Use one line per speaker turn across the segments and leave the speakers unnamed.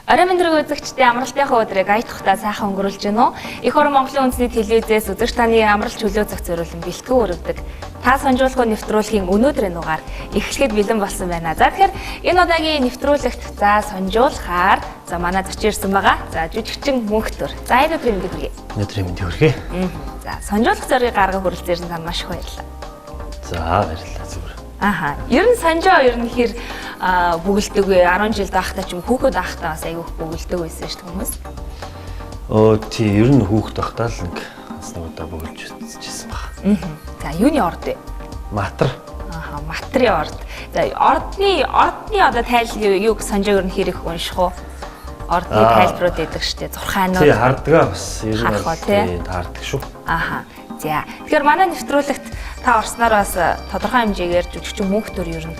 Орой мэндэрэг үзэгчдээ амралтынхаа өдрийг ая тухтай сайхан өнгөрүүлж байна уу? Их орон Монголын үндэсний телевизээс үзэгч таны амралт чөлөө зах зориулсан бэлтгэн өргөдөг. Та сонжуулгын нэвтрүүлгийн өнөөдрийн дугаар эхлэхэд бэлэн болсон байна. За тэгэхээр энэ удаагийн нэвтрүүлэгт сонжуулахаар манай зочин ирсэн байгаа. За жүжигчин Мөнхтөр. За энэ өдрийн мэндийг хүргэе.
Өнөөдрийн мэндийг хүргэе.
За сонжуулах зорилгыг гаргах хүрэлцээрсэн тань маш их баярлалаа.
За баярлалаа зүгээр.
Ер нь санжоо хэр бүгэлдэг вэ? 10 жил даахтаа ч юм хүүхэд даахтаа бас айгүйх бүгэлдэг байсан шүү дээ хүмүүс.
Тий, ер нь хүүхэд даахтаа л нэг удаа бүгэлж үзчихсэн баг.
За юуны орд вэ?
Матар.
Матрын орд. За ордны одоо тайлбар юу санжоо ер нь хэр их унших уу? Ордны тайлбарууд өгдөг шүү дээ. Зурхаанууд.
Тий, хардгаа бас ер нь таардаг шүү.
За тэгэхээр манай нэвтрүүлэгт та орсноор бас тодорхой хэмжээгээр жүжигчин Мөнхтөр ер нь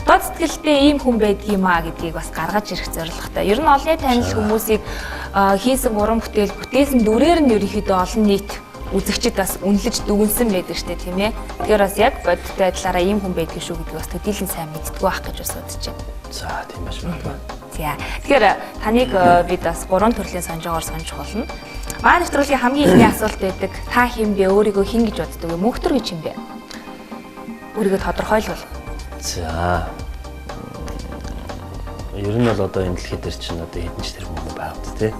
дотоод сэтгэлдээ ийм хүн байдгиймаа гэдгийг бас гаргаж ирэх зорилготой. Ер нь олонний танил хүмүүсийг хийсэн уран бүтээсэн дүрээр нь ерөнхийдөө олон нийт үзэгчид бас үнэлж дүгнсэн байдаг штэ тийм ээ. Тэгэхээр бас яг бодиттой байдлаараа ийм хүн байдгийг шүү гэдгийг бас төдийлөн сайн мэддэг байх гэж бас бодож байна.
За тийм байж магадгүй.
За тэгэхээр таныг бид бас 3 төрлийн санжоогоор сонжих болно. Манай нэвтрүүлгийн хамгийн ихний асуулт байдаг. Та хэн бэ? Өөрийгөө хэн гэж боддог вэ? Мөнхтөр гэж юм бэ? Өөрийгөө тодорхойлвол.
За. Ер нь бол одоо энэ дэлхий дээр чинь одоо хэдэн ч тэр хүмүүс байгаад тий.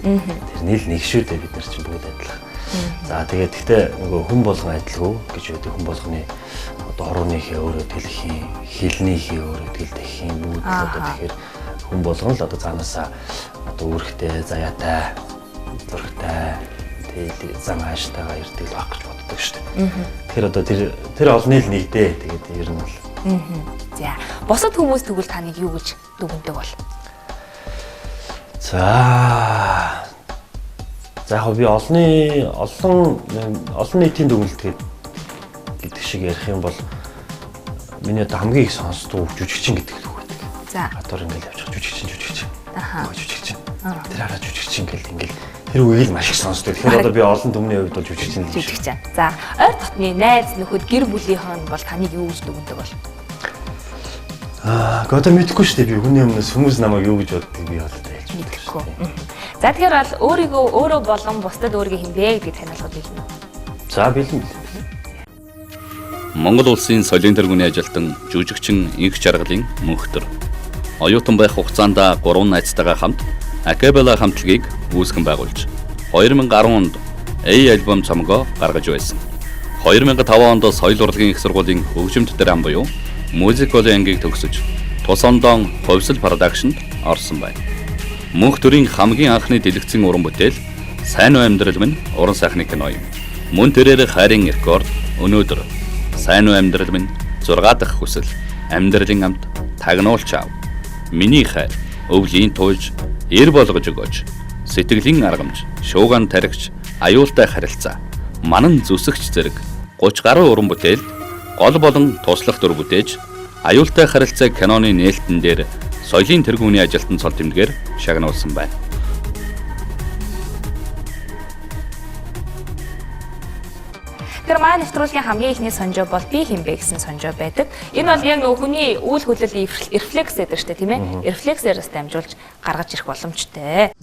Тэрний л нэг шүү дээ бид нар чинь бүгд адилхан. За тэгээд гэхдээ нөгөө хүн болгон адилгүй гэж үүдэг хүн болгоны одоо орооныхээ өөрөө дэлхийн хэлнийхээ өөрөө дэлхийн бүгд л одоо тэгэхээр хүн болгон л одоо цаанаасаа одоо үүрэгтэй, заяатай, зургтай тэгээд зам хаштайгаа ирдэг л байх гэж боддог шүү дээ. Тэгэхээр одоо тэр олны л нэгдээ. Тэгээд ер нь бол.
За босод хүмүүс тэгвэл таныг юу гэж дүгндэг бол?
За яг би олон нийтийн дүгнэлт гэдэг шиг ярих юм бол миний одоо хамгийн их сонсдог жүжигчин гэдэг л үг байдаг.
За
гадуур ингээл явчих жүжигчин. Жүжигчин. Тэр хараа жүжигчин ингээл тэр үгийг маш их сонсдог. Тэгэхээр одоо би олон түмний хувьд бол жүжигчин.
За ойр дотны найз нөхөд гэр бүлийнхэн бол таныг юу гэж дүгндэг бол?
Одоо мэдэхгүй шүү дээ би хүний өмнөөс хүмүүс намайг юу гэж боддог би бол тайлж мэдэхгүй.
За тэгэхээр бол өөрөө болон бусдад өөрийгөө хинбэ гэдгийг таниулахад бэлэн.
За бэлэн.
Монгол улсын соёлын тэргүүний ажилтан жүжигчин инх жаргалын Мөнхтөр. Оюутан байх хугацаанд 3 найзтайгаа хамт акапелла хамтлагийг үүсгэн байгуулж 2010 онд A альбом цомгоо гаргаж байсан. 2005 онд соёл урлагийн их сургуулийн хөгжимт драм буюу музикийн ангийг төгсөж тус ондон хувьсэл продакшнд орсон байна. Мөнхтөрийн хамгийн анхны дэлгэцэн уран бүтээл Сайн уу амьдрал минь уран сайхны кино юм. Мөн тэрээр хайрын рекорд өнөөдөр Сайн уу амьдрал минь 6 дахь хүсэл амьдралын амт тагнуулч аав. Миний хайр өвлийн туйж эр болгож өгөөч. Сэтгэлийн аргамж шууган таригч аюултай харилцаа манан зүсэгч зэрэг 30 гаруй уран бүтээлд гол болон туслах дүр бүтээж аюултай харилцаа киноны нээлтэн дээр соёлын тэргүүний ажилтан цол тэмдгээр шагнуулсан байна.
Тэр маань нэвтрүүлгийн хамгийн ихний сонжоо бол би хинбэ гэсэн сонжоо байдаг. Энэ бол яг нөгөө хүний үйл хөдлөлийн рефлекс гэдэг шүү дээ, тийм ээ? Рефлексээрээс дамжуулж гаргаж ирэх боломжтой.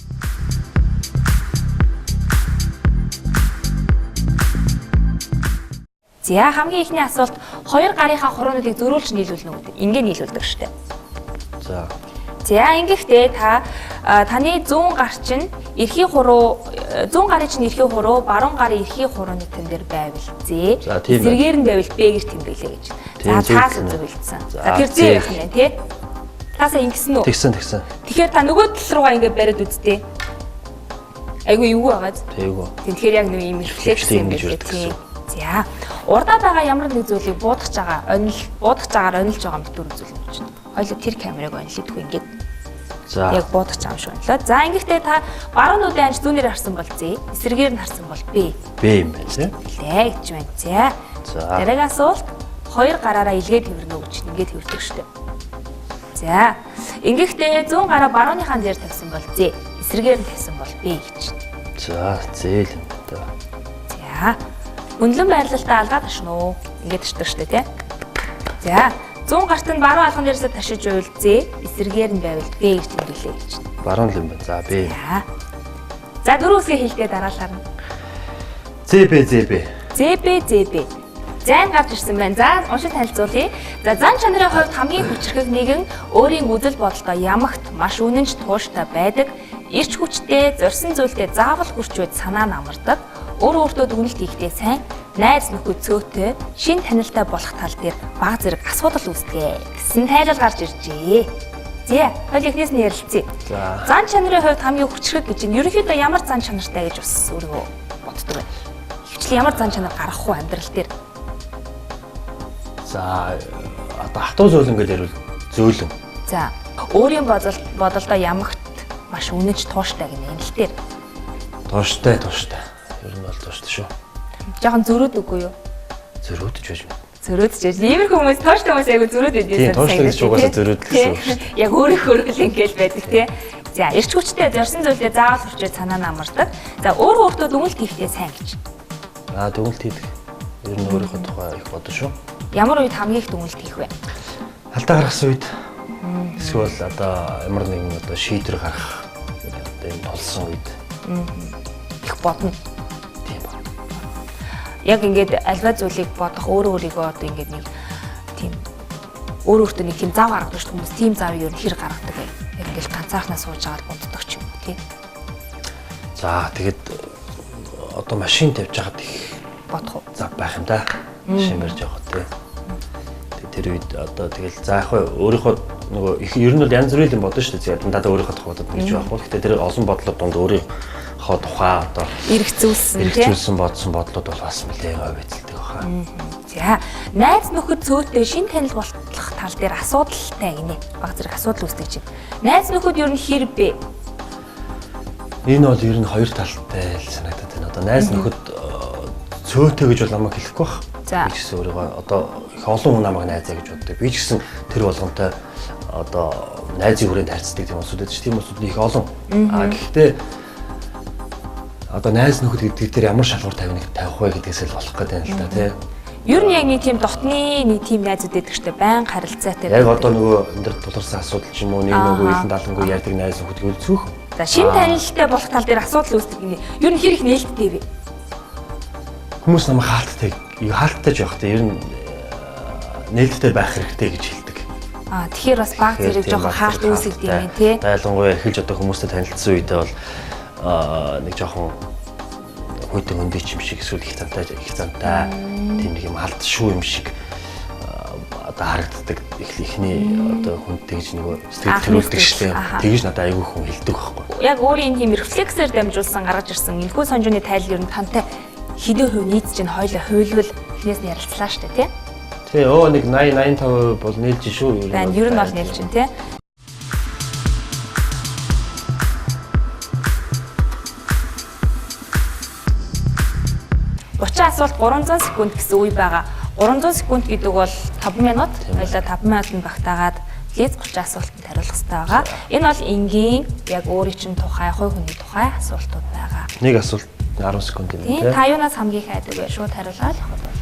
За хамгийн ихний асуулт хоёр гарынхаа хуруунуудыг зөрүүлж нийлүүлнэ үү? Ингээ нийлүүлдэг шүү дээ. За ингэхдээ таны 100 гар чинь эрхийн хуруу 100 гарын чинь эрхийн хуруу баруун гарын эрхийн хурууны тэн дээр байвал зэ. Зэргээр нь байвал Б гэр тэмдэглээ гэж. За цаас зөвлөсөн. За тэр зэ явах нь тий. Таасаа ингэсэн үү?
Тэгсэн.
Тэгэхээр та нөгөө тал руугаа ингээ бариад үзтээ. Айгу юу байгааз? Тэгэхээр яг нэг юм рефлекс юм гэж тий. За урдаад байгаа ямар нэг зүйлийг буудаж байгаагаар онилж байгаа мэт үзүүлнэ гэж байна. Хоёул тэр камерыг онилдгүй ингээд. За яг буудаж байгаа юм шиг онлоо. За ингэхдээ та баруунуудын анч зүүнээр харсан бол З, эсрэгээр нь харсан бол Б.
Б юм байна тий.
Лээ гэж байна. За. Тэрэг асуулт хоёр гараараа илгээд хэвэрнэ гэж ингээд хэвэрдэг шүү дээ. За ингэхдээ 100 гараа барууныхаа дээр тавьсан бол З, эсрэгээр нь тавьсан бол Б гэж.
За зээл юм да.
За үнэлэн байрлалтаа алгаад ташна уу? Ингээд ташдаг шүү дээ, тий. За, 100 гарт нь баруун алган дээрээс ташиж байвал З, эсрэгээр нь байвал Б гэж тэмдэглэе гэж.
Баруун лимб. За би.
За дөрөв үсгээ хэлдэ дараалаар нь.
ЗБ.
ЗБ. Зайн гарч ирсэн байна. За уншиж танилцуулъя. За зан чанарын хувьд хамгийн хүчрхэг нэгэн өөрийн үзэл бодолтой ямагт маш үнэнч тууштай байдаг. Ирч хүчтэй, зорьсон зүйлдээ заавал хүрчүүд санаа намардаг. Өөртөө дүгнэлт хийхдээ сайн, найз нөхөд цөөтэй, шин танилтай болох тал дээр баг зэрэг асуудал үүсдэг гэсэн тайлбар гарч иржээ. За, хоёул ихнээс нь ярилцъя.
За.
Зан чанарын хувьд хамгийн хүчрхэг гэж нь ерөнхийдөө ямар зан чанартай гэж бас өөрөө боддог байна. Хвчлэн ямар зан чанар гаргах уу амьдрал дээр?
За одоо хатуу зөөлөн гэж ярил зөөлөн.
За, өөрийн бодолдоо ямагт маш үнэнч тууштай гэнэ энэ л дээр.
Тууштай. Ер нь бол тууштай шүү.
Жохон зөрөөд үгүй юу?
Зөрөөдөж байж байна.
Зөрөөдж байж. Иймэрхүү хүмүүс тууштай хүмүүс айгу зөрөөд байдсан.
Тийм, тууштай гэж угаасаа зөрөөд гэсэн үг шүү.
Яг өөрийнхөө ингээл байдаг тий. За, эрч хүчтэй зорьсон зүйлээ заавал хүрчээд санаа намардаг. За, өөртөө дүгнэлт хийхдээ сайн гэж.
Дүгнэлт хийдэг. Ер нь өөрийнхөө тухай их бодно шүү.
Ямар үед хамгийн их дүгнэлт хийх вэ?
Алдаа гаргасан үед. Эсвэл одоо ямар нэгэн одоо шийдвэр гаргах одоо юм толсон үед.
Их бодно.
Тийм ба.
Яг ингээд альва зүйлийг бодох өөрийгөө одоо ингээд нэг тийм өөртөө нэг тийм зав гаргадаг шүү хүмүүс. Тийм завыг ер нь хэр гаргадаг вэ? Яг ингээд ганцаархнаа сууж аваад боддог ч юм уу тий.
За тэгээд одоо машин тавьж байгаад их
Бодох уу?
зав байх юм да. Машин барьж явах тий. Тэр үед одоо тэгэл за яг өөрийнхөө нөгөө их ер нь бол янз бүрийн юм бодно шүү дээ. Дандаа өөрийнхөө тухай бодод гэж байхгүй. Гэхдээ тэр олон бодлоо донд өөрийнхөө тухай одоо эргэцүүлсэн бодсон бодлууд бол бас нэлээд ой бэлддэг баха.
За, найз нөхөд цөөтэй шин танил болох тал дээр асуудалтай гинэ. Баг зэрэг асуудал үүсдэг чинь. Найз нөхөд ер нь хэр бэ?
Энэ бол ер нь хоёр талтай л санагдаад байна. Одоо найз нөхөд цөөтэй гэж бол намайг хэлэхгүй бах.
За.
Би ч гэсэн өөрийгөө одоо их олон хүн намайг найзаа гэж боддог. Би ч гэсэн тэр болгонтой одоо найзын хүрээнд харьцдаг тийм хүмүүсүүд байдаг. Тийм хүмүүсүүд их олон. Гэхдээ одоо найз нөхөд гэдэг дээр ямар шалгуур тавих вэ гэдгээс л болох гэдэг юм л да тий.
Ер нь яг нэг тийм дотны нэг тийм найзууд байдаг штэ байн харилцаатай.
Яг одоо нөгөө энэ дөр тулгарсан асуудал ч юм уу нэг нөгөө илэн далангүй ярьдаг найз нөхөд гэвэл зөөхөн.
За шин танилтай болох тал дээр асуудал үүсдэг гинэ. Ер нь хэр их нээлттэй вэ?
Хүмүүс намайг хаалттай жоох те ер нь нээлттэй байх хэрэгтэй гэж хэлдэг.
Тэгэхээр бас баг зэрэг жоохон хаалт үүсгдэг юм тий.
Ялангуяа эхэлж одоо хүмүүстэй танилцсан үедээ бол нэг жоохон хүйтэй хөндөж юм шиг эсвэл их цантай тийм нэг юм алд шүү юм шиг одоо харагддаг. Эхний одоо хүнтэй гэж нөгөө сэтгэл төрүүлдэг шээ. Тэгж надад айгүй хүн хэлдэг байхгүй.
Яг өөрийн тийм рефлексээр дамжуулсан гаргаж ирсэн энэхүү сонжооны тайлал ер нь тантай хэдэн хувь нийт чинь хоёлоо хуйлвал эхнээс нь ярилцлаа шүү дээ тий.
Тий, нэг 80-85% бол нээлж шүү.
Ер нь бол нээлж чинь тий. Асуулт 300 секунд гэсэн үе байгаа. 300 секунд гэдэг бол 5 минут. Хоёлаа 5 минутанд багтаагаад лиз 30 асуултанд хариулах хэрэгтэй байгаа. Энэ бол энгийн яг өөрийн чинь тухай, хувь хүний тухай асуултууд байгаа.
Нэг асуулт 10 секунд юм
тий. Та юунаас хамгийн их айдаг вэ? Шууд хариулаад явах болно.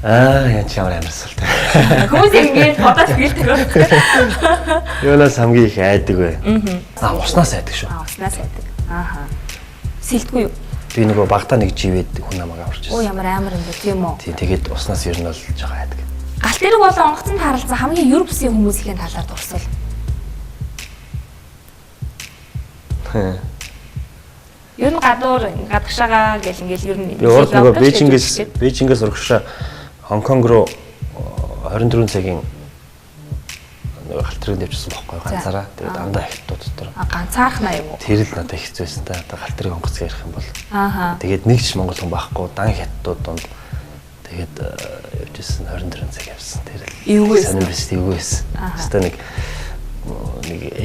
Яа ч ямар асуулт.
Хүмүүс ингэж бодож хэлдэг байна.
Юунаас хамгийн их айдаг вэ? Уснаас айдаг шүү.
Уснаас айдаг. Сэлтгүй юу?
Би нөгөө багтаа нэг живэд хүн намайг аварч ирсэн.
Ямар амар юм бэ тийм үү?
Тий, тэгээд уснаас ер нь бол жоо айдаг.
Галт тэрэг болон онгоцонд харалцсан хамгийн ер бүсийн хүмүүсийн талаар дурсвал. Ер нь гадагшаага гэл ингээл ер нь
би урд нөгөө Бээжингээс урагшаа Хонконг руу 24 цагийн нөгөө галтрыг нэвчсэн байхгүй ганцаараа. Тэгээд дандаа их дотор.
Ганцаархнаа юм уу?
Тэр л надад хэцүүсэн та. Одоо галтрыг онгоцгоо ярих юм бол. Тэгээд нэг ч монгол хүн байхгүй. Дан хятадууд донд. Тэгээд явжсэн 24 цаг явсан. Тэр л сонирн биш эвгүйсэн. Хэвээ нэг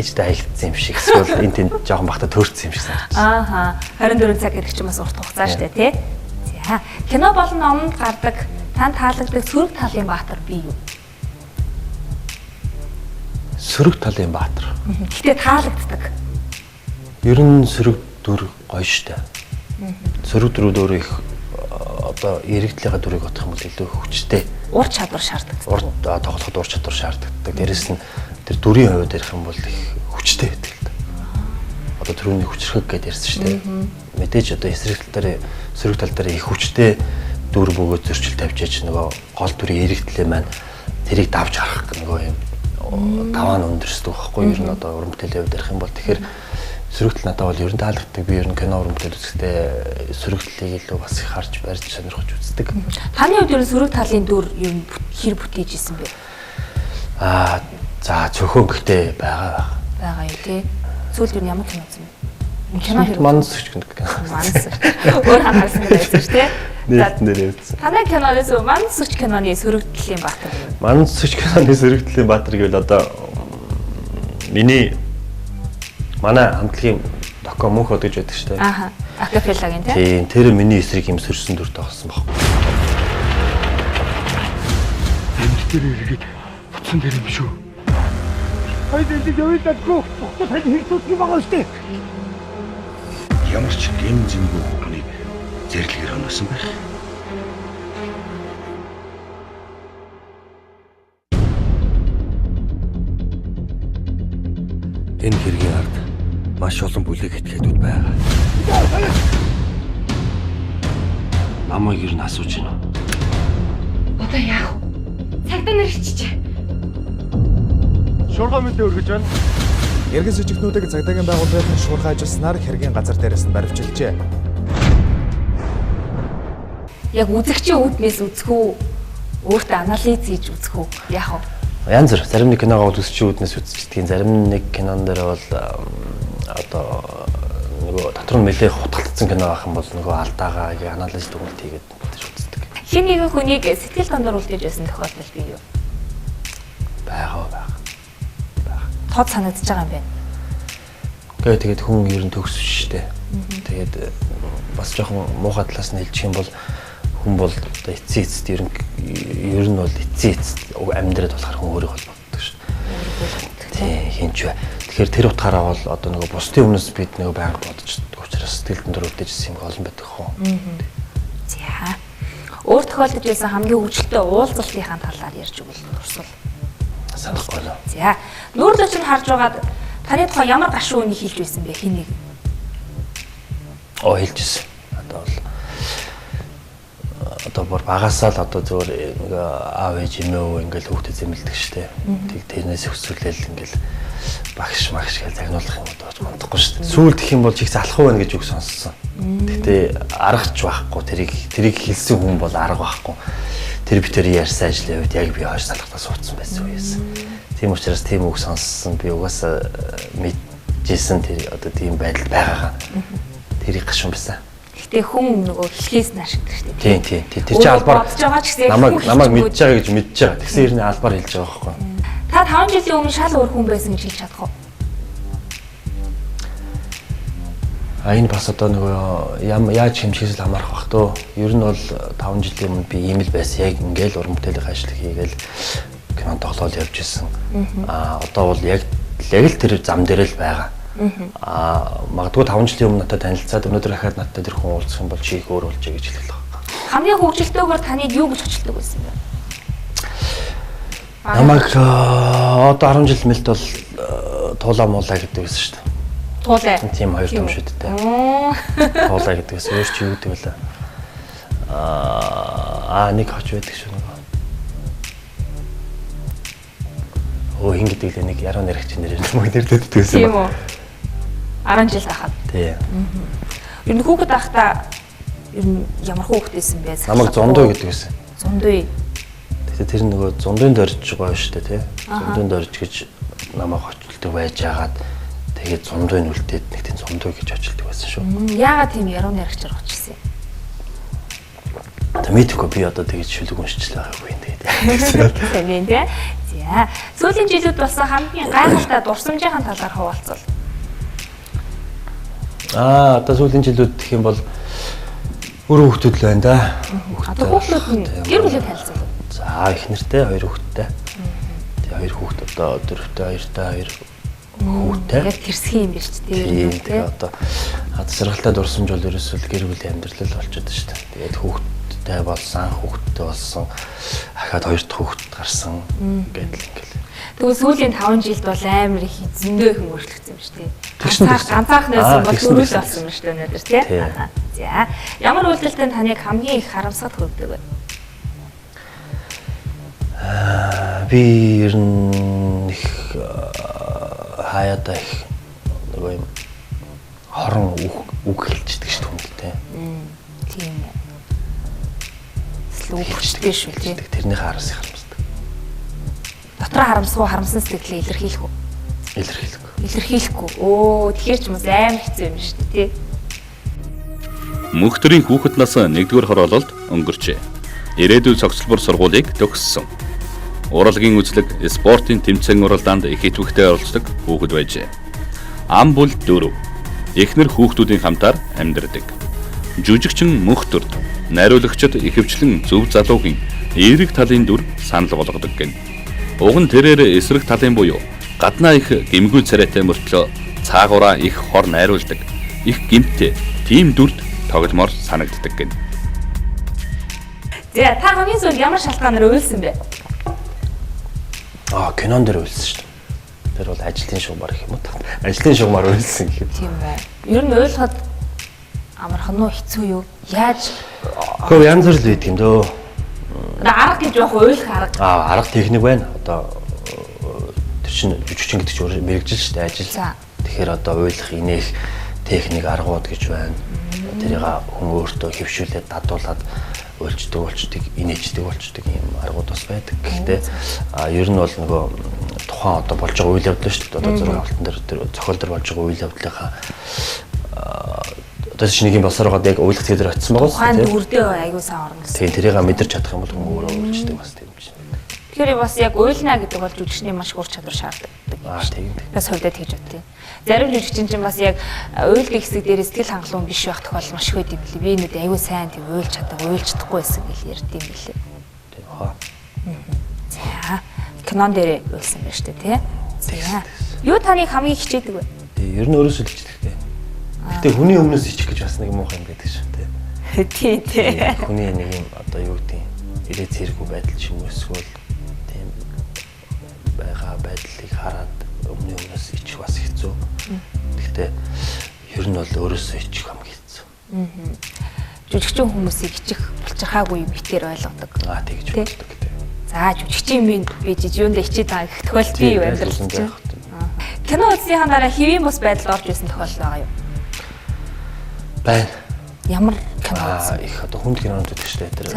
ээжтэй хаягдсан юм шиг эсвэл энэ тэнд жоохон бахта төөрцсөн юм шиг санагдсан.
24 цаг гэдэг чинь бас урт хугацаа шүү дээ, тий. За, кино болон номонд гардаг тань таалагддаг сөрөг талын баатар би юу?
Сөрөг талын баатар.
Гэтэ таалагддаг.
Ер нь сөрөг дүр гоё штэ. Сөрөг дүрүүд өөрөө их одоо иргэдлийнхаа дүрийг бодох юм бол илүү хүчтэй.
Ур чадвар шаарддаг.
Тоглоход ур чадвар шаарддаг. Дээрэс нь тэр дүрийн хувьд ярих юм бол их хүчтэй байдаг л да. Одоо түрүүний хүчрхэг гэдээ ярьсан шүү дээ. Мэдээж одоо эсрэг тал дээр их хүчтэй дүр бөгөөд зөрчил тавьж яж нөгөө гол дүрийн эрэгтлээ маань тэрийг давж гарах нөгөө юм даваа нь өндөрсдөг байхгүй юу? Ер нь одоо уран бүтээлийн хувьд ярих юм бол тэгэхээр эсрэгтэл надад бол ер нь таалагддаг. Би ер нь кино уран бүтээл үзэхдээ эсрэгтлийг илүү бас их харж барьж сонирхож үздэг.
Таны хувьд ер нь эсрэг талын дүр ер нь хэр бүтээж исэн бэ?
За зөвхөн гэхдээ байгаа.
Байгаа юу тий. Сүүлд юу ямар кино үзсэн бэ? Кино хэрэг
Манс гэж кино.
Манс. Өөр хамаарсан байсан шүү дээ.
Нэр үзсэн.
Танай киноноос Манс киноны сөрөгдлийн баатар.
Манс киноны сөрөгдлийн баатар гэвэл одоо манай хамтлагийн доко мөнх од гэж байдаг шүү дээ.
Ааха. Акапеллагийн тий.
Тийм, тэр миний эсрэг юм сөрсөн дүр тоглосон баг.
Тэр эргээд буцсан дээр юм шүү. Хайд явуулдаггүй. Тань хэрэгтүүлэх байгаа шүү дээ. Ямар ч дэм зэмгүй хүүхнийг зэрлэгээр оносон байх.
Энэ хэргийн ард маш олон бүлэг этгээдүүд байгаа.
Намайг юу н асууж байна.
Одоо яах вэ? Цагдаа нар хиччихэ.
Шуурга мэдээ өргөж байна.
Иргэн сэжигтнүүдийг цагдаагийн байгууллагын шуурхай ажилласнаар хэргийн газар дээрээс нь баривчилжээ.
Яг үзэгчийн үүднээс үзэх үү? Өөртөө анализ хийж үзэх үү? Яах вэ?
Янз бүр зарим нэг киногоо үзэгчийн үүднээс үзчихдэг. Зарим нэг кинон дээр бол одоо нөгөө дотор нь нэлээд хутгалтсан кино байх юм бол нөгөө алдаагаа анализ дүгнэлт хийгээд үздэг.
Хин нэгэн хүнийг сэтгэл гондор үлдээж байсан тохиолдол бий юу?
Бага.
Тод санагдаж байгаа юм байна.
Тэгээд хүн ер нь төгсөж штэ. Тэгээд бас жоохон муухай талаас нь хэлчих юм бол хүн бол одоо эцэст ер нь бол эцэст амьдраад болохоор хүн өөрийг холбогддог шүү. Тийм хинч вэ. Тэгэхээр тэр утгаараа бол одоо нөгөө бусдын өмнөөс бид нөгөө байнга бодож учраас сэтгэл гондор үлдээжсэн юм олон байдаг хөө.
За. Өөр тохиолдож байсан хамгийн хөвгөлтэй уулзалтынхаа талаар ярьж өгвөл дурсвал.
Санахгүй л.
За. Нүүрлөө чинь харж байгаад таны тухай ямар гашуун үнийг хэлж байсан бэ? Хин нэг.
Хэлжсэн. Одоо бүр багасаа л одоо зөвөр нэг аав ээж эмээ ингээл хүүхдэд зэмлдэг штэ. Тэг тэрнээс өсвөлээл ингээл багш гэж загнуулах юм бодож мандахгүй штэ. Сүүлд их юм бол чиг залах байх гэж үг сонссон. Гэтэ аргач байхгүй тэрийг хэлсэн хүн бол арга байхгүй. Тэр битэр ярьсан ажлын үед яг би хойш салхатаа суудсан байсан үеэс. Тийм учраас тийм үг сонссон би угаасаа мэджсэн тэр одоо тийм байдал байгаагаа. Тэрийг гашуун байсан.
Гэтэ хүн нөгөө хэлхээс нь ашигладаг шүү дээ.
Тийм. Тэр чинь албаар
бодож байгаа ч гэсэн
намайг мэдж байгаа гэж мэдж байгаа. Тэгсэн хэрнээ албаар хэлж байгаа байхгүй.
Та 5 жилийн өмнө шал өөр хүн байсан гэж хэлж чадах уу?
Энэ бас одоо нөгөө яаж хэмжихээс л хамаарах бах төө. Ер нь бол 5 жилийн өмнө би ийм л байсан. Яг ингээл уран бүтээлийн ажил хийгээл кино тоглоол явж исэн. Одоо бол яг л тэр зам дээр л байгаа. Магадгүй 5 жилийн өмнө надад танилцаад өнөөдөр ахаад надад тэр хүн уулзах юм бол чи их өөр болжээ гэж хэлэх л байна.
Хамгийн хөвгөлтэйгээр таныг юу гэж очилдог байсан бэ?
Намайг одоо 10 жил мэлт бол туулаа муулаа гэдэг байсан шүү дээ.
Туулаа.
Тийм хоёр том шүттэй. Туулаа гэдэг байсан. Өөр чи юу гэдэг вэ? Нэг хоч байдаг шүү нэг. Хин гэдэг л нэг яруу нэрэгч нэр юм нэрдэдэг байсан.
Тийм үү. 10 жил тахад.
Тийм.
Ер нь хүүхэд байхдаа ер нь ямар хүүхэдсэн бэ?
Намайг зондой гэдэг байсан.
Зондой.
Тэгэхээр тэр нөгөө зондойн дорж байгаа шүү дээ, тий. Зондойн дорж гэж намайг очилдог байж агаад тэгээд зондойн үлдээд нэг тийм зондой гэж очилдог байсан шүү.
Яагаад тийм яруу нэрэгчээр очилсан юм?
Мэдээгүй би одоо тэгээд шүлэг уншиж байгаагүй юм тэгээд.
Тийм тий. За. Сүүлийн жилүүд болсон хамгийн гайхалтай дурсамжийн талаар хуваалцвал.
Одоо сүүлийн жилүүд гэх юм бол өөрөө хүүхдүүд л байна да.
Одоо хүүхдүүд нь гэр бүлийн танилцсан.
За их нэртэй 2 хүүхэдтэй. Тэгээ 2 хүүхэд одоо дөрөвтэй 2-тай 2 хүүхэдтэй.
Яг тэрсхийн юм биш ч
тийм тэгээ одоо хадсаргалтай дурсамж бол ерөөсөө гэр бүлийн амьдрал болчиход шүү дээ. Тэгээд хүүхэдтэй болсон, хүүхэдтэй болсон, ахаад 2 дахь хүүхэд гарсан гэдэг л ингээл.
Тэгвэл сүүлийн 5 жилд бол амар их зөндөө их өөрчлөгдсөн юм шүү дээ.
Тэгсэн.
Ганцаархнаас бол
тэгсэн.
төрөл болсон юм шүү дээ өнөөдөр тий.
Тий.
За. Ямар үйлдэлтэй таныг хамгийн их харамсаад хүрдэг вэ?
Би ер нь их хаяада их нөгөө юм хорон үг хэлчихдэг шүү дээ.
Тийм. Слүүхчдэг шүү тий.
Тэрний харамсыг харамсдаг.
Дотроо харамсгүй харамсан сэтгэлээ илэрхийлэх үү?
Илэрхийлэхгүй.
Илэрхийлэхгүй. Оо тэгэхээр ч юм уу амар хэцүү юм шүү дээ тий.
Мөнхтрийн хүүхэд нас 1-р хороололд өнгөрчээ. Ирээдүйн цогцлбор сургуулийг төгссөн. Урлагийн үзлэг, спортын тэмцээн уралдаанд их идэвхтэй оролцдог хүүхэд байжээ. Ам бүл 4. Эхнэр хүүхдүүдийн хамтаар амьдардаг. Жүжигчин Мөнхтөрд найруулагчид ихэвчлэн зөв залуугийн эерэг талын дүр санал болгодог гэн. Уг нь тэрээр эсрэг талын буюу гаднаа их гэмгүй царайтай мөртлөө цаагаараа их хор найруулдаг. Их гэмттэй тийм дүрд тогломоор санагддаг гэн.
За та хамгийн сүүлд ямар шалтгаанаар уйлсан бэ?
Кинон дээр уйлсан шүү дээ. Тэр бол ажлын шугамар гэх юм уу? Ажлын шугамар уйлсан гэх юм.
Тийм бай. Ер нь уйлахад амархан уу хэцүү юу? Яаж
Хөө янз бүр л байдаг юм дөө.
арга гэж явах уйлах арга.
Арга техник байна. Одоо тэр чинь жүжигчин гэдэг чинь мэрэгжил шүү дээ, ажил. Тэгэхээр одоо уйлах инээх техник аргууд гэж байна. Тэрийг хүн өөртөө хөвшүүлээд дадуулаад болчдөг, инээждэг болчдөг юм аргууд бас байдаг. Гэхдээ ер нь бол нөгөө тухайн одоо болж байгаа үйл явдал шүү дээ. Одоо зураг авалтан дээр тэр зохиол дээр болж байгаа үйл явдлынхаа одоо чинь нэг юм босоор байгаа яг уйлах тэр очсон байгаа
шүү дээ. Ухаанд үрдээ аягүй сайн орно гэсэн.
Тийм тэрийг мэдэрч чадах юм бол хүн өөрөө уйлждэг бас тийм чинь.
Тэгэхээр бас яг уйлна гэдэг бол жүжигчний маш ур чадвар шаарддаг.
Тийм.
Бас хувьдад хийж бодтыг. Зарим жүжигчин чинь бас яг уйлгын хэсэг дээр сэтгэл хангалуун биш байх тохиол маш их байд юм билээ. Би нүд аягүй сайн тийм уйлж чадахгүй байсан гэж ярьд юм билээ.
Тийм хаа.
За кинон дээр уйлсан байна шүү дээ тий. За. Юу таныг хамгийн хичээдэг вэ?
Тийм ер нь өөрөөсөө л хичээдэг. Гэтэ хүний өмнөөс ичих гэж бас нэг муухай юм байдаг шүү дээ.
Тий.
Хүний нэг юм одоо юу гэдэг ирээ зэрэггүй байдал ч юм уу эсвэл тийм байгаа байдлыг хараад өмнөөс ичих бас хэцүү. Гэхдээ ер нь бол өөрөөсөө ичих хамгийн хэцүү.
Жүжигчин хүмүүсийг ичих булчирхаагүй битээр ойлгодог.
Тэгж боддог гэдэг.
За жүжигчин би юунд ичээд байгаа гэх тохиолдол бий юу амьдрал чинь. Кино үзсийнхаа дараа хэвийн бус байдал орж исэн тохиолдол байгаа юу?
Байна.
Ямар кино үзсэн?
Их одоо хүнд кинонууд гэдэг шүү дээ. Тэр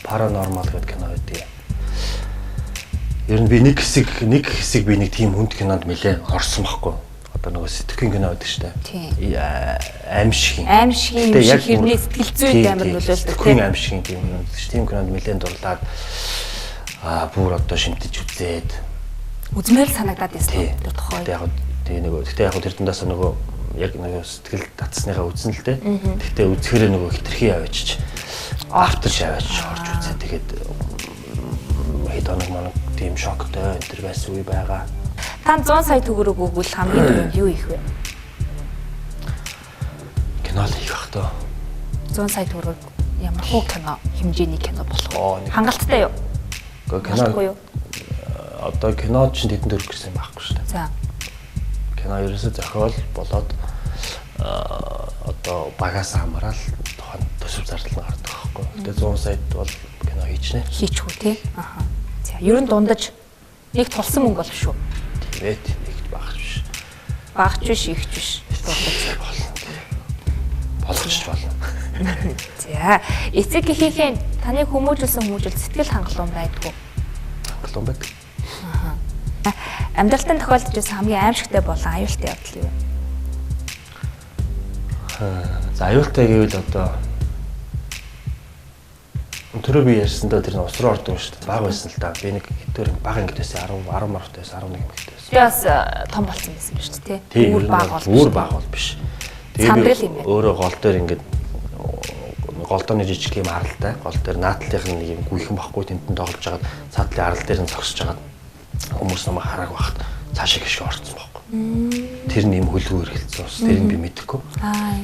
паранормал гэдэг кино байдаг. Ер нь би нэг хэсэг би нэг тийм хүнд кинонд нэлээ орсон байхгүй. Одоо нөгөө сэтгэхийн кино байдаг шүү дээ. Аимшигын
хэрний сэтгэл зүйд амар нөлөөлдөг
тийм аимшигын тийм юм шүү. Тийм кинонд нэлээд дурлаад бүр одоо шимтэж үзээд
үзмээр санагдаад байсан тэр тухай.
Тэгтээ яг тэр дундаас нөгөө яг нөгөө сэтгэл татсныхаа үзэн л дээ. Тэгтээ үзэхээрээ нөгөө хитрхи авчиж автер шаваач орж үзээ. Тэгээд хэд хоног тийм шоктой энэ байсан үе байгаа.
Та 100 сая төгрөг өгвөл хамгийн түрүүнд юу хийх вэ?
Кино л хийх бах тоо.
100 сая төгрөг ямар хөө кино хэмжээний кино болох вэ? Хангалттай юу?
Кино одоо кинод ч тэдэнд төгрөг гэсэн байхгүй шүү дээ.
За.
Кино ерөөсөө зохиол болоод одоо багаас хамаарал тухайн төсөв зардал нь гардаг байхгүй. Тэгээ 100 саяд бол кино хийчихнэ.
Хийчихв тий. За ер нь дундаж нэг тулсан мөнгө бол шүү.
Тийм ээ. Нэгт багч биш.
Багч биш, ихч биш.
Болгоч болно.
За эцэг эхийнхээ таныг хүмүүжүүлсэн сэтгэл хангалуун байдгүй.
Хангалуун байдаг.
Амьдралтанд тохиолдож байсан хамгийн аимшигтай болон аюултай явдал юу вэ?
За аюултай гэвэл одоо түрүү би ярьсандаа тэр нь ус руу ордог шүү дээ. Бага байсан л да. Би нэг хэдгээр бага ангид байсан 10 март байсан 11 мэгт байсан.
Би бас том болсон байсан биз дээ тий.
Өөр бага бол биш.
Тэгээ
өөрөө гол дээр ингээд голдооны жижиг юм аралтай. Гол дээр наатлынх нь нэг юм гүйхэн баггүй тентэн тоглож хагаад цаатлын арал дээр нь зогсож хагаад хүмүүс намайг хараг багт цаашаа гიშгэ орцсон байхгүй. Тэр нь юм хөлгөө эргэлцсэн ус. Тэрийг би мэдэхгүй.